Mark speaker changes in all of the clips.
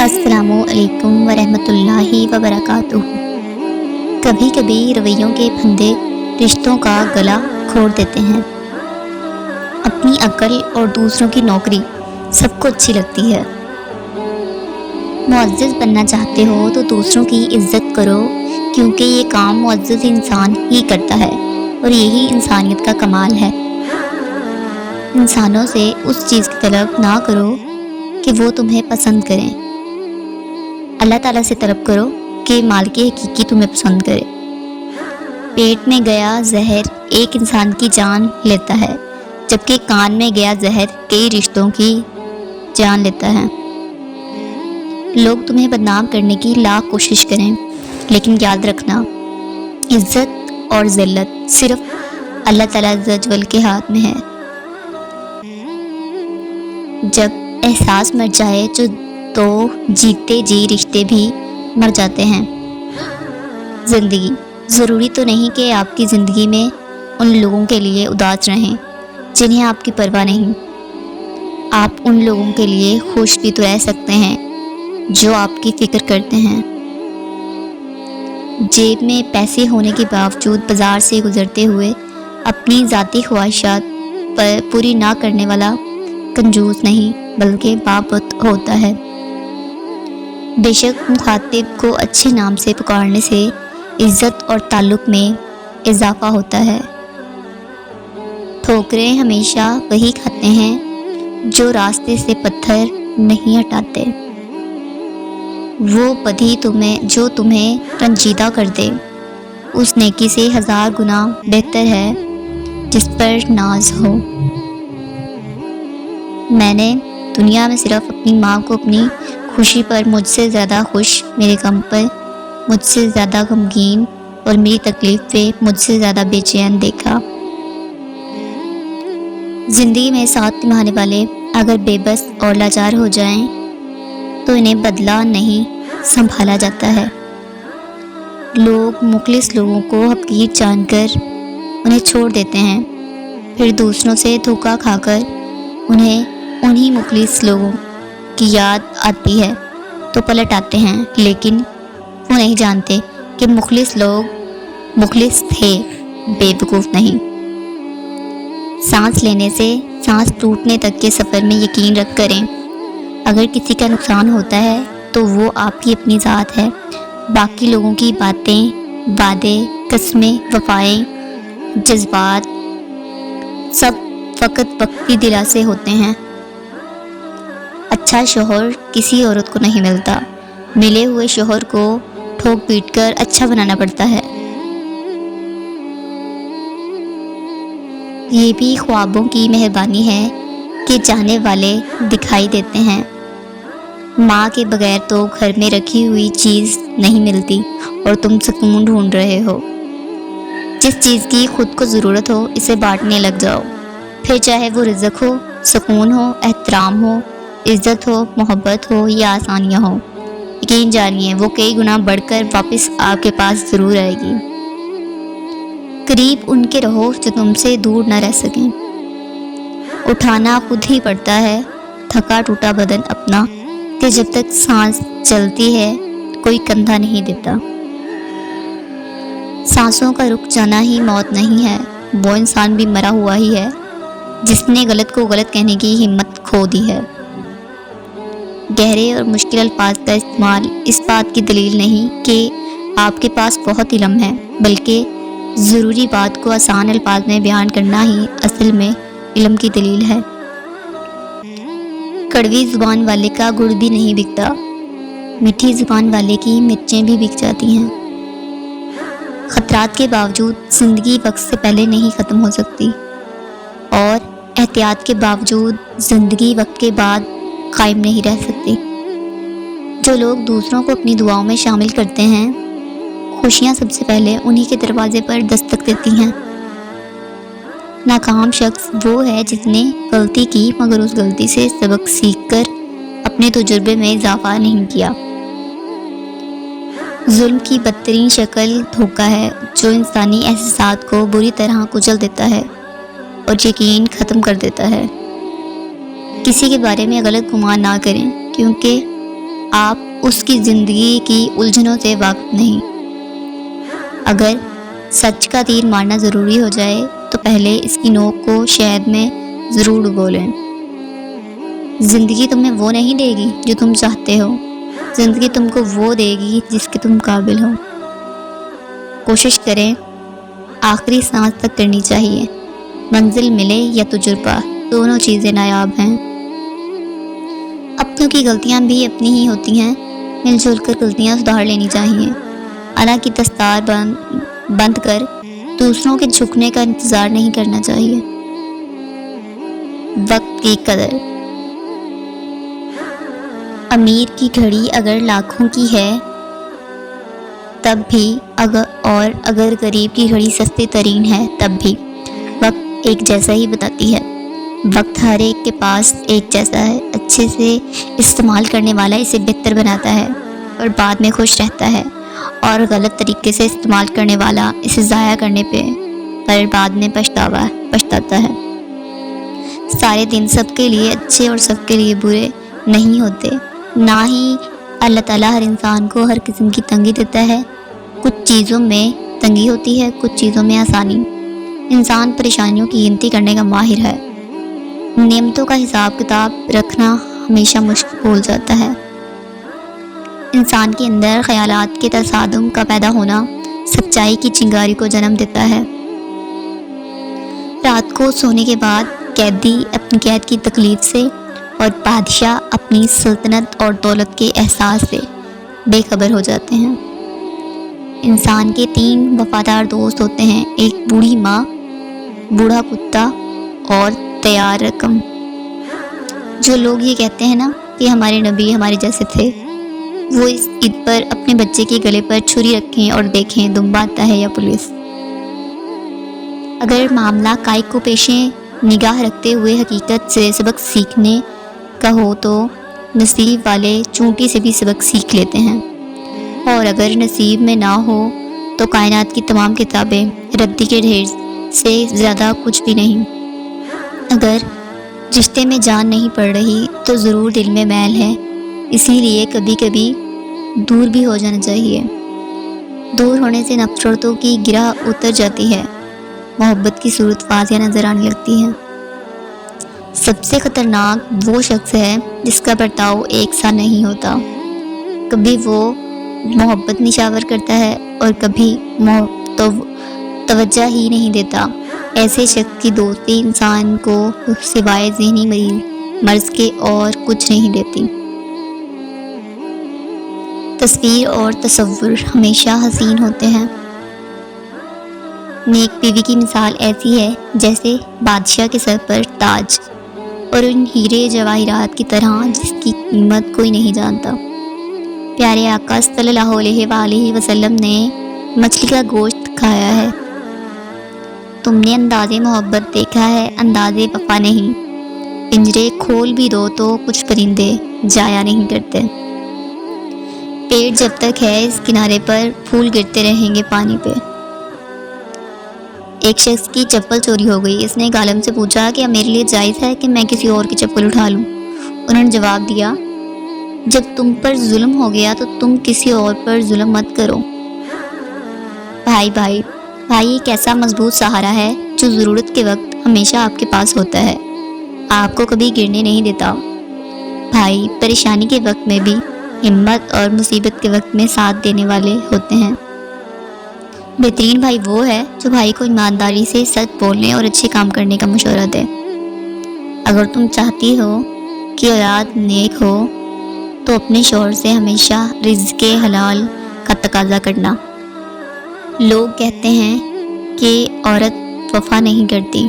Speaker 1: السلام علیکم ورحمۃ اللہ وبرکاتہ۔ کبھی کبھی رویوں کے پھندے رشتوں کا گلا کھوڑ دیتے ہیں۔ اپنی عقل اور دوسروں کی نوکری سب کو اچھی لگتی ہے۔ معزز بننا چاہتے ہو تو دوسروں کی عزت کرو، کیونکہ یہ کام معزز انسان ہی کرتا ہے اور یہی انسانیت کا کمال ہے۔ انسانوں سے اس چیز کی طلب نہ کرو کہ وہ تمہیں پسند کریں، اللہ تعالیٰ سے طلب کرو کہ مالک حقیقی تمہیں پسند کرے۔ پیٹ میں گیا زہر ایک انسان کی جان لیتا ہے، جبکہ کان میں گیا زہر کئی رشتوں کی جان لیتا ہے۔ لوگ تمہیں بدنام کرنے کی لاکھ کوشش کریں، لیکن یاد رکھنا، عزت اور ذلت صرف اللہ تعالیٰ عز و جل کے ہاتھ میں ہے۔ جب احساس مر جائے تو جیتے جی رشتے بھی مر جاتے ہیں۔ زندگی ضروری تو نہیں کہ آپ کی زندگی میں ان لوگوں کے لیے اداس رہیں جنہیں آپ کی پرواہ نہیں۔ آپ ان لوگوں کے لیے خوش بھی تو رہ سکتے ہیں جو آپ کی فکر کرتے ہیں۔ جیب میں پیسے ہونے کے باوجود بازار سے گزرتے ہوئے اپنی ذاتی خواہشات پر پوری نہ کرنے والا کنجوس نہیں بلکہ بابت ہوتا ہے۔ بے شک مخاطب کو اچھے نام سے پکارنے سے عزت اور تعلق میں اضافہ ہوتا ہے۔ ٹھوکریں ہمیشہ وہی کھاتے ہیں جو راستے سے پتھر نہیں ہٹاتے۔ وہ بدی جو تمہیں رنجیدہ کر دے اس نیکی سے 1000 گنا بہتر ہے جس پر ناز ہو۔ میں نے دنیا میں صرف اپنی ماں کو اپنی خوشی پر مجھ سے زیادہ خوش، میرے غم پر مجھ سے زیادہ غمگین اور میری تکلیف پہ مجھ سے زیادہ بے چین دیکھا۔ زندگی میں ساتھ نبھانے والے اگر بے بس اور لاچار ہو جائیں تو انہیں بدلہ نہیں سنبھالا جاتا ہے۔ لوگ مخلص لوگوں کو حقیر جان کر انہیں چھوڑ دیتے ہیں، پھر دوسروں سے دھوکہ کھا کر انہیں انہی مخلص لوگوں کی یاد آتی ہے تو پلٹ آتے ہیں، لیکن وہ نہیں جانتے کہ مخلص لوگ مخلص تھے، بے وقوف نہیں۔ سانس لینے سے سانس ٹوٹنے تک کے سفر میں یقین رکھ کریں، اگر کسی کا نقصان ہوتا ہے تو وہ آپ کی اپنی ذات ہے، باقی لوگوں کی باتیں، وعدے، قسمیں، وفائیں، جذبات سب فقط وقتی دلاسے ہوتے ہیں۔ اچھا شوہر کسی عورت کو نہیں ملتا، ملے ہوئے شوہر کو ٹھوک پیٹ کر اچھا بنانا پڑتا ہے۔ یہ بھی خوابوں کی مہربانی ہے کہ جانے والے دکھائی دیتے ہیں۔ ماں کے بغیر تو گھر میں رکھی ہوئی چیز نہیں ملتی اور تم سکون ڈھونڈ رہے ہو۔ جس چیز کی خود کو ضرورت ہو اسے بانٹنے لگ جاؤ، پھر چاہے وہ رزق ہو، سکون ہو، احترام ہو، عزت ہو، محبت ہو یا آسانیاں ہو، یقین جانیے وہ کئی گنا بڑھ کر واپس آپ کے پاس ضرور آئے گی۔ قریب ان کے رہو جو تم سے دور نہ رہ سکیں۔ اٹھانا خود ہی پڑتا ہے تھکا ٹوٹا بدن اپنا، کہ جب تک سانس چلتی ہے کوئی کندھا نہیں دیتا۔ سانسوں کا رک جانا ہی موت نہیں ہے، وہ انسان بھی مرا ہوا ہی ہے جس نے غلط کو غلط کہنے کی ہمت کھو دی ہے۔ گہرے اور مشکل الفاظ کا استعمال اس بات کی دلیل نہیں کہ آپ کے پاس بہت علم ہے، بلکہ ضروری بات کو آسان الفاظ میں بیان کرنا ہی اصل میں علم کی دلیل ہے۔ کڑوی زبان والے کا گڑ بھی نہیں بکتا، میٹھی زبان والے کی مرچیں بھی بک جاتی ہیں۔ خطرات کے باوجود زندگی وقت سے پہلے نہیں ختم ہو سکتی، اور احتیاط کے باوجود زندگی وقت کے بعد قائم نہیں رہ سکتی۔ جو لوگ دوسروں کو اپنی دعاؤں میں شامل کرتے ہیں، خوشیاں سب سے پہلے انہی کے دروازے پر دستک دیتی ہیں۔ ناکام شخص وہ ہے جس نے غلطی کی مگر اس غلطی سے سبق سیکھ کر اپنے تجربے میں اضافہ نہیں کیا۔ ظلم کی بدترین شکل دھوکہ ہے جو انسانی احساسات کو بری طرح کچل دیتا ہے اور یقین ختم کر دیتا ہے۔ کسی کے بارے میں غلط گمان نہ کریں، کیونکہ آپ اس کی زندگی کی الجھنوں سے واقف نہیں۔ اگر سچ کا تیر مارنا ضروری ہو جائے تو پہلے اس کی نوک کو شہد میں ضرور ڈبو لیں۔ زندگی تمہیں وہ نہیں دے گی جو تم چاہتے ہو، زندگی تم کو وہ دے گی جس کے تم قابل ہو۔ کوشش کریں، آخری سانس تک کرنی چاہیے۔ منزل ملے یا تجربہ، دونوں چیزیں نایاب ہیں۔ اپنوں کی غلطیاں بھی اپنی ہی ہوتی ہیں، مل جل کر غلطیاں سدھار لینی چاہیے۔ اللہ کی دستار بند کر دوسروں کے جھکنے کا انتظار نہیں کرنا چاہیے۔ وقت کی قدر۔ امیر کی گھڑی اگر لاکھوں کی ہے تب بھی، اگر غریب کی گھڑی سستی ترین ہے تب بھی، وقت ایک جیسا ہی بتاتی ہے۔ وقت ہر ایک کے پاس ایک جیسا ہے۔ اچھے سے استعمال کرنے والا اسے بہتر بناتا ہے اور بعد میں خوش رہتا ہے، اور غلط طریقے سے استعمال کرنے والا اسے ضائع کرنے پر بعد میں پچھتاتا ہے۔ سارے دن سب کے لیے اچھے اور سب کے لیے برے نہیں ہوتے، نہ ہی اللہ تعالیٰ ہر انسان کو ہر قسم کی تنگی دیتا ہے۔ کچھ چیزوں میں تنگی ہوتی ہے، کچھ چیزوں میں آسانی۔ انسان پریشانیوں کی گنتی کرنے کا ماہر ہے، نعمتوں کا حساب کتاب رکھنا ہمیشہ مشکل ہو جاتا ہے۔ انسان کے اندر خیالات کے تصادم کا پیدا ہونا سچائی کی چنگاری کو جنم دیتا ہے۔ رات کو سونے کے بعد قیدی اپنی قید کی تکلیف سے اور بادشاہ اپنی سلطنت اور دولت کے احساس سے بے خبر ہو جاتے ہیں۔ انسان کے 3 وفادار دوست ہوتے ہیں، ایک بوڑھی ماں، بوڑھا کتا اور تیار رقم۔ جو لوگ یہ کہتے ہیں نا کہ ہمارے نبی ہمارے جیسے تھے، وہ اس عید پر اپنے بچے کے گلے پر چھری رکھیں اور دیکھیں دمبا آتا ہے یا پولیس۔ اگر معاملہ کائک کو پیشے نگاہ رکھتے ہوئے حقیقت سے سبق سیکھنے کا ہو تو نصیب والے چونٹی سے بھی سبق سیکھ لیتے ہیں، اور اگر نصیب میں نہ ہو تو کائنات کی تمام کتابیں ردی کے ڈھیر سے زیادہ کچھ بھی نہیں۔ اگر رشتے میں جان نہیں پڑ رہی تو ضرور دل میں میل ہے، اسی لیے کبھی کبھی دور بھی ہو جانا چاہیے۔ دور ہونے سے نفرتوں کی گرہ اتر جاتی ہے، محبت کی صورت واضح نظر آنے لگتی ہے۔ سب سے خطرناک وہ شخص ہے جس کا برتاؤ ایک سا نہیں ہوتا، کبھی وہ محبت نشاور کرتا ہے اور کبھی توجہ ہی نہیں دیتا۔ ایسے شخص کی دوستی انسان کو سوائے ذہنی مرض کے اور کچھ نہیں دیتی۔ تصویر اور تصور ہمیشہ حسین ہوتے ہیں۔ نیک بیوی کی مثال ایسی ہے جیسے بادشاہ کے سر پر تاج، اور ان ہیرے جواہرات کی طرح جس کی قیمت کوئی نہیں جانتا۔ پیارے آقا صلی اللہ علیہ وآلہ وسلم نے مچھلی کا گوشت کھایا ہے۔ تم نے انداز محبت دیکھا ہے، انداز وفا نہیں۔ پنجرے کھول بھی دو تو کچھ پرندے جایا نہیں کرتے۔ پیٹ جب تک ہے اس کنارے پر پھول گرتے رہیں گے پانی پہ۔ ایک شخص کی چپل چوری ہو گئی، اس نے ایک عالم سے پوچھا کہ میرے لیے جائز ہے کہ میں کسی اور کی چپل اٹھا لوں؟ انہوں نے جواب دیا، جب تم پر ظلم ہو گیا تو تم کسی اور پر ظلم مت کرو۔ بھائی ایک ایسا مضبوط سہارا ہے جو ضرورت کے وقت ہمیشہ آپ کے پاس ہوتا ہے، آپ کو کبھی گرنے نہیں دیتا۔ بھائی پریشانی کے وقت میں بھی ہمت اور مصیبت کے وقت میں ساتھ دینے والے ہوتے ہیں۔ بہترین بھائی وہ ہے جو بھائی کو ایمانداری سے سچ بولنے اور اچھے کام کرنے کا مشورہ دے۔ اگر تم چاہتی ہو کہ اولاد نیک ہو تو اپنے شوہر سے ہمیشہ رزق حلال کا تقاضا کرنا۔ لوگ کہتے ہیں کہ عورت وفا نہیں کرتی۔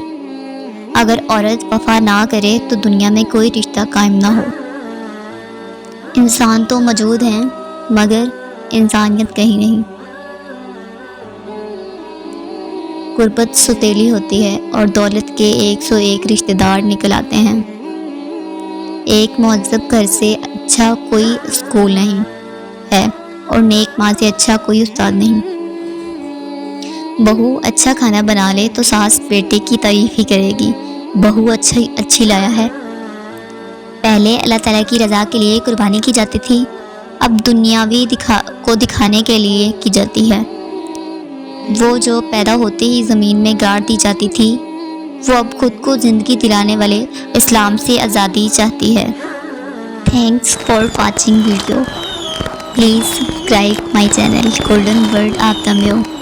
Speaker 1: اگر عورت وفا نہ کرے تو دنیا میں کوئی رشتہ قائم نہ ہو۔ انسان تو موجود ہیں مگر انسانیت کہیں نہیں۔ غربت ستیلی ہوتی ہے اور دولت کے 101 رشتہ دار نکل آتے ہیں۔ ایک مہذب گھر سے اچھا کوئی اسکول نہیں ہے اور نیک ماں سے اچھا کوئی استاد نہیں۔ بہو اچھا کھانا بنا لے تو ساس بیٹے کی تعریف ہی کرے گی، بہو اچھی لایا ہے۔ پہلے اللہ تعالیٰ کی رضا کے لیے قربانی کی جاتی تھی، اب دنیاوی کو دکھانے کے لیے کی جاتی ہے۔ وہ جو پیدا ہوتے ہی زمین میں گاڑ دی جاتی تھی، وہ اب خود کو زندگی دلانے والے اسلام سے آزادی چاہتی ہے۔ Thanks for watching video. Please subscribe my channel Golden World of the Mew.